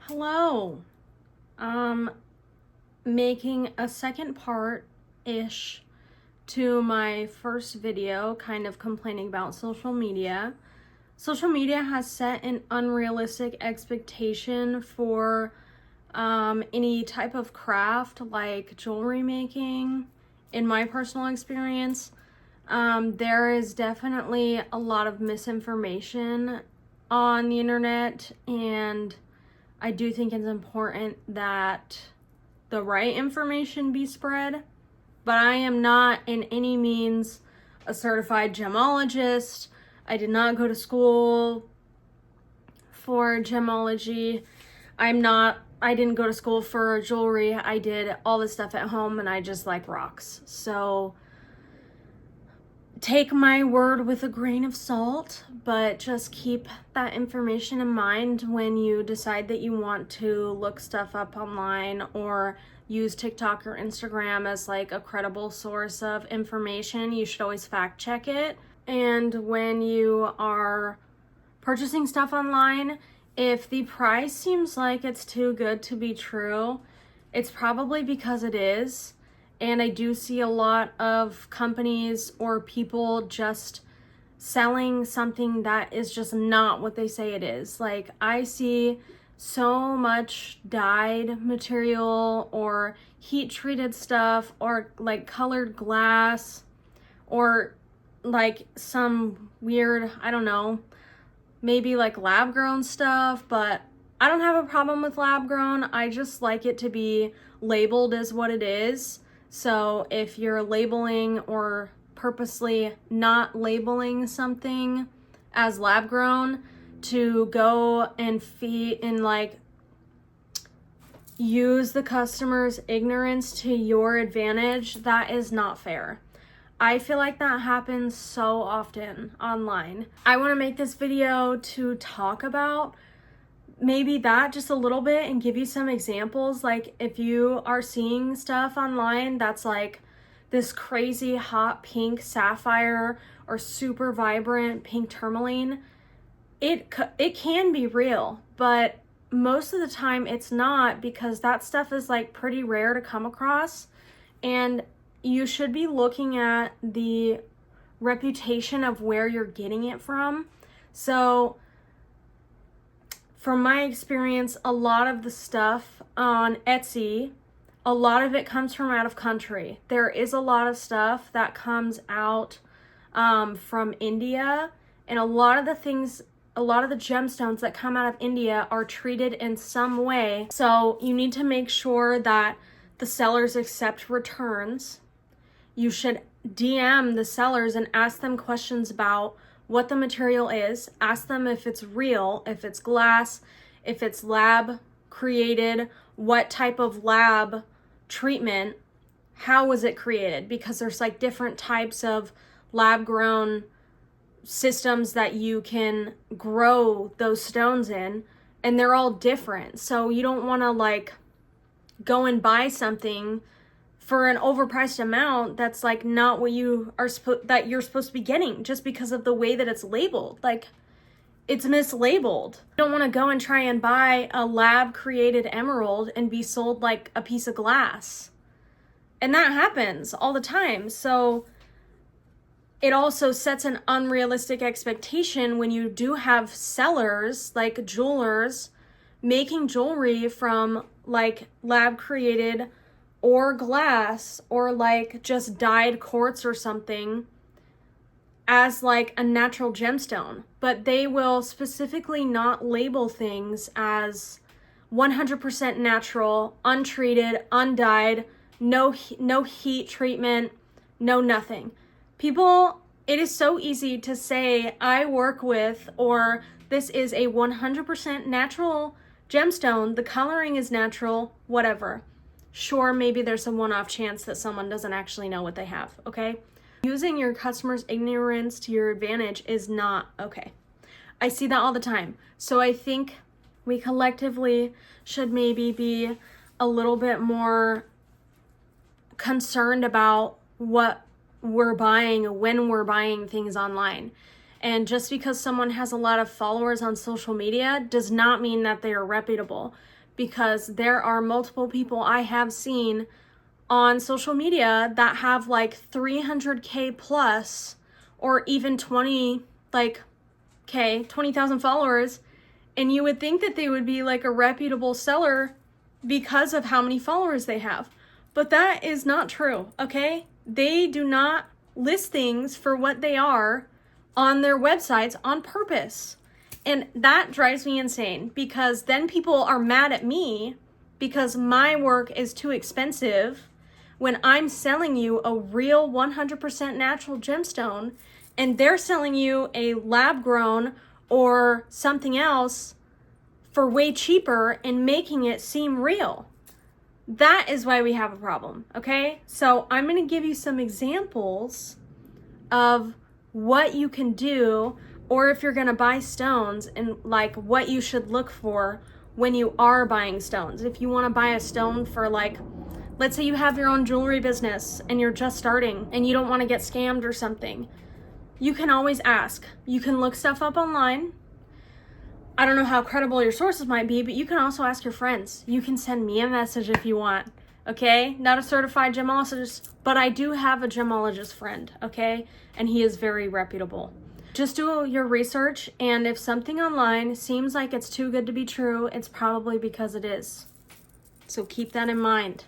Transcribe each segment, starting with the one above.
Hello. Um, Making a second part-ish to my first video, kind of complaining about social media. Social media has set an unrealistic expectation for any type of craft like jewelry making. In my personal experience, there is definitely a lot of misinformation on the internet, and I do think it's important that the right information be spread, but I am not in any means a certified gemologist. I did not go to school for gemology. I didn't go to school for jewelry. I did all this stuff at home and I just like rocks. So take my word with a grain of salt, but just keep that information in mind when you decide that you want to look stuff up online or use TikTok or Instagram as like a credible source of information. You should always fact check it. And when you are purchasing stuff online, if the price seems like it's too good to be true, it's probably because it is. And I do see a lot of companies or people just selling something that is just not what they say it is. Like, I see so much dyed material or heat treated stuff or like colored glass or like some weird, I don't know, maybe like lab grown stuff, but I don't have a problem with lab grown. I just like it to be labeled as what it is. So if you're labeling or purposely not labeling something as lab grown to go and feed and like use the customer's ignorance to your advantage, that is not fair. I feel like that happens so often online. I want to make this video to talk about maybe that just a little bit and give you some examples. Like, if you are seeing stuff online that's like this crazy hot pink sapphire or super vibrant pink tourmaline, it can be real, but most of the time it's not, because that stuff is like pretty rare to come across, and you should be looking at the reputation of where you're getting it from. So from my experience, a lot of the stuff on Etsy, a lot of it comes from out of country. There is a lot of stuff that comes out from India, and a lot of the gemstones that come out of India are treated in some way. So you need to make sure that the sellers accept returns. You should DM the sellers and ask them questions about what the material is. Ask them if it's real, if it's glass, if it's lab created, what type of lab treatment, how was it created? Because there's like different types of lab grown systems that you can grow those stones in, and they're all different. So you don't want to like go and buy something for an overpriced amount that's like not what you are that you're supposed to be getting, just because of the way that it's labeled. Like, it's mislabeled. You don't want to go and try and buy a lab created emerald and be sold like a piece of glass. And that happens all the time. So it also sets an unrealistic expectation when you do have sellers like jewelers making jewelry from like lab created or glass or like just dyed quartz or something as like a natural gemstone, but they will specifically not label things as 100% natural, untreated, undyed, no heat treatment, no nothing. People, it is so easy to say I work with, or this is a 100% natural gemstone, the coloring is natural, whatever. Sure, maybe there's a one-off chance that someone doesn't actually know what they have, okay? Using your customer's ignorance to your advantage is not okay. I see that all the time. So I think we collectively should maybe be a little bit more concerned about what we're buying when we're buying things online. And just because someone has a lot of followers on social media does not mean that they are reputable, because there are multiple people I have seen on social media that have like 300K plus, or even 20,000 followers, and you would think that they would be like a reputable seller because of how many followers they have. But that is not true, okay? They do not list things for what they are on their websites on purpose. And that drives me insane, because then people are mad at me because my work is too expensive when I'm selling you a real 100% natural gemstone, and they're selling you a lab grown or something else for way cheaper and making it seem real. That is why we have a problem, okay? So I'm going to give you some examples of what you can do, or if you're going to buy stones, and like what you should look for when you are buying stones. If you want to buy a stone for, like, let's say you have your own jewelry business and you're just starting and you don't want to get scammed or something, you can always ask. You can look stuff up online. I don't know how credible your sources might be, but you can also ask your friends. You can send me a message if you want, okay? Not a certified gemologist, but I do have a gemologist friend, okay? And he is very reputable. Just do your research, and if something online seems like it's too good to be true, it's probably because it is. So keep that in mind.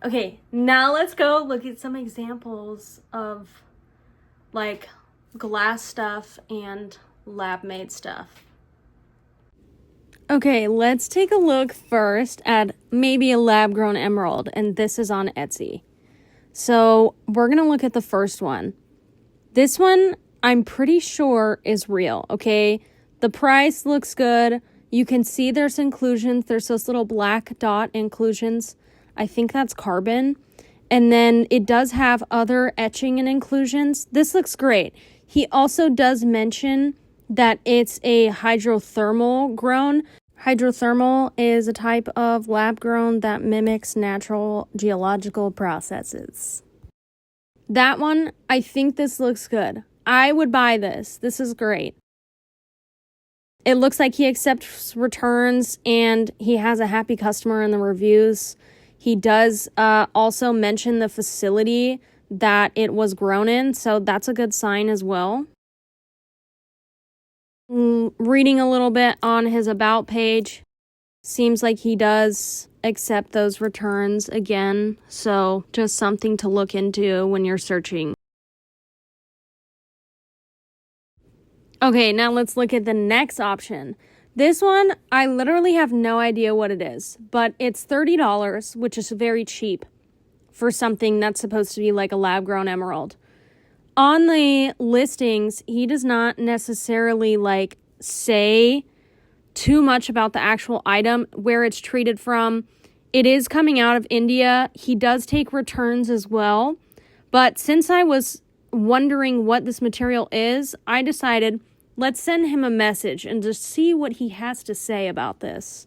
Okay, now let's go look at some examples of like glass stuff and lab-made stuff. Okay, let's take a look first at maybe a lab-grown emerald, and this is on Etsy. So we're going to look at the first one. This one, I'm pretty sure is real, okay? The price looks good. You can see there's inclusions. There's those little black dot inclusions. I think that's carbon. And then it does have other etching and inclusions. This looks great. He also does mention that it's a hydrothermal grown. Hydrothermal is a type of lab grown that mimics natural geological processes. That one, I think this looks good. I would buy this. This is great. It looks like he accepts returns and he has a happy customer in the reviews. He does also mention the facility that it was grown in, so that's a good sign as well. Reading a little bit on his about page, seems like he does accept those returns again, so just something to look into when you're searching. Okay, now let's look at the next option. This one, I literally have no idea what it is, but it's $30, which is very cheap for something that's supposed to be like a lab-grown emerald. On the listings, he does not necessarily like say too much about the actual item, where it's treated from. It is coming out of India. He does take returns as well. But since I was wondering what this material is, I decided let's send him a message and just see what he has to say about this.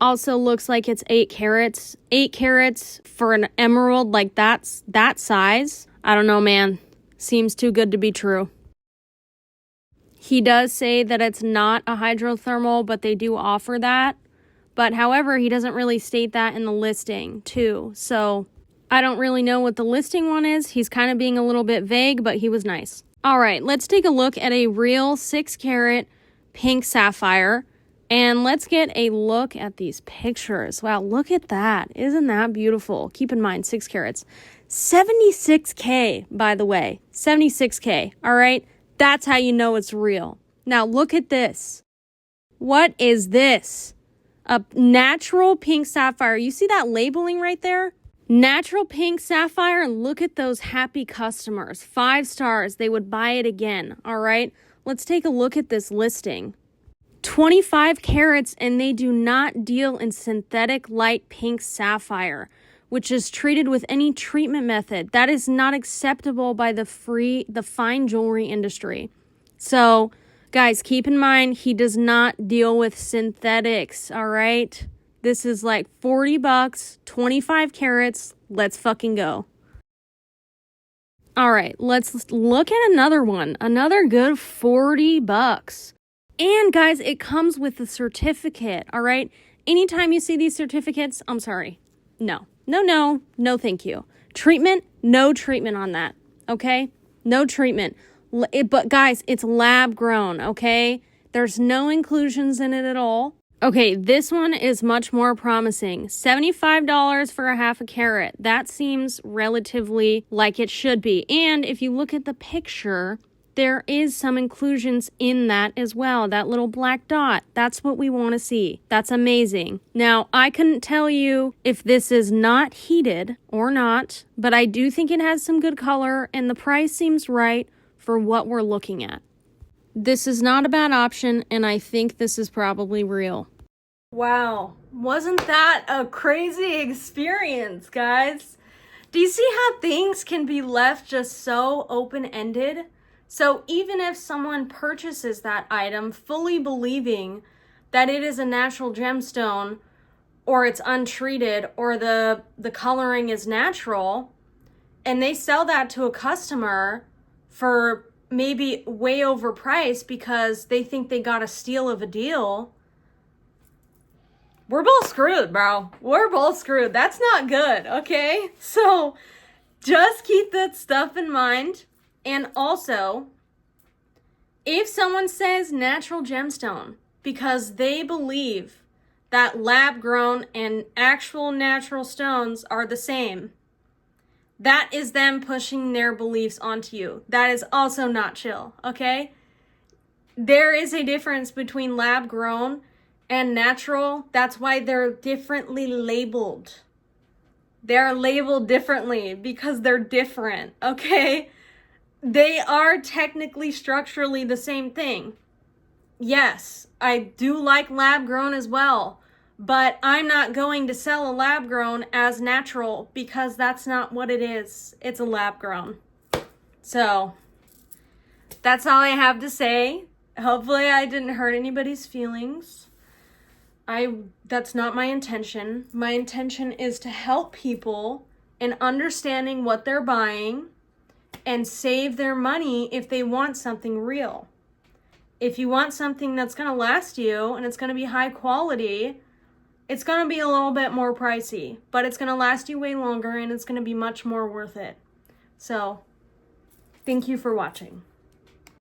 Also looks like it's 8 carats. 8 carats for an emerald like that size. I don't know, man. Seems too good to be true. He does say that it's not a hydrothermal, but they do offer that. But however, he doesn't really state that in the listing too. So I don't really know what the listing one is. He's kind of being a little bit vague, but he was nice. All right, let's take a look at a real 6 carat pink sapphire. And let's get a look at these pictures. Wow, look at that. Isn't that beautiful? Keep in mind, 6 carats. 76K, by the way. 76K, all right? That's how you know it's real. Now, look at this. What is this? A natural pink sapphire. You see that labeling right there? Natural pink sapphire, and look at those happy customers. 5 stars. They would buy it again, all right? Let's take a look at this listing. 25 carats, and they do not deal in synthetic light pink sapphire, which is treated with any treatment method. That is not acceptable by the fine jewelry industry. So, guys, keep in mind, he does not deal with synthetics, all right? This is like $40, 25 carats. Let's fucking go. All right, let's look at another one. Another good $40. And guys, it comes with a certificate, all right? Anytime you see these certificates, I'm sorry. No, thank you. Treatment, no treatment on that, okay? No treatment. But guys, it's lab grown, okay? There's no inclusions in it at all. Okay, this one is much more promising. $75 for a half a carat. That seems relatively like it should be. And if you look at the picture, there is some inclusions in that as well. That little black dot. That's what we want to see. That's amazing. Now, I couldn't tell you if this is not heated or not, but I do think it has some good color and the price seems right for what we're looking at. This is not a bad option, and I think this is probably real. Wow, wasn't that a crazy experience, guys? Do you see how things can be left just so open-ended? So even if someone purchases that item fully believing that it is a natural gemstone, or it's untreated, or the coloring is natural, and they sell that to a customer for maybe way overpriced because they think they got a steal of a deal, we're both screwed, bro. We're both screwed. That's not good, okay? So just keep that stuff in mind. And also, if someone says natural gemstone because they believe that lab grown and actual natural stones are the same, that is them pushing their beliefs onto you. That is also not chill, okay? There is a difference between lab grown and natural. That's why they're differently labeled. They're labeled differently because they're different, okay? They are technically structurally the same thing. Yes, I do like lab grown as well. But I'm not going to sell a lab grown as natural because that's not what it is. It's a lab grown. So that's all I have to say. Hopefully I didn't hurt anybody's feelings. That's not my intention. My intention is to help people in understanding what they're buying and save their money if they want something real. If you want something that's going to last you and it's going to be high quality, it's going to be a little bit more pricey, but it's going to last you way longer and it's going to be much more worth it. So, thank you for watching.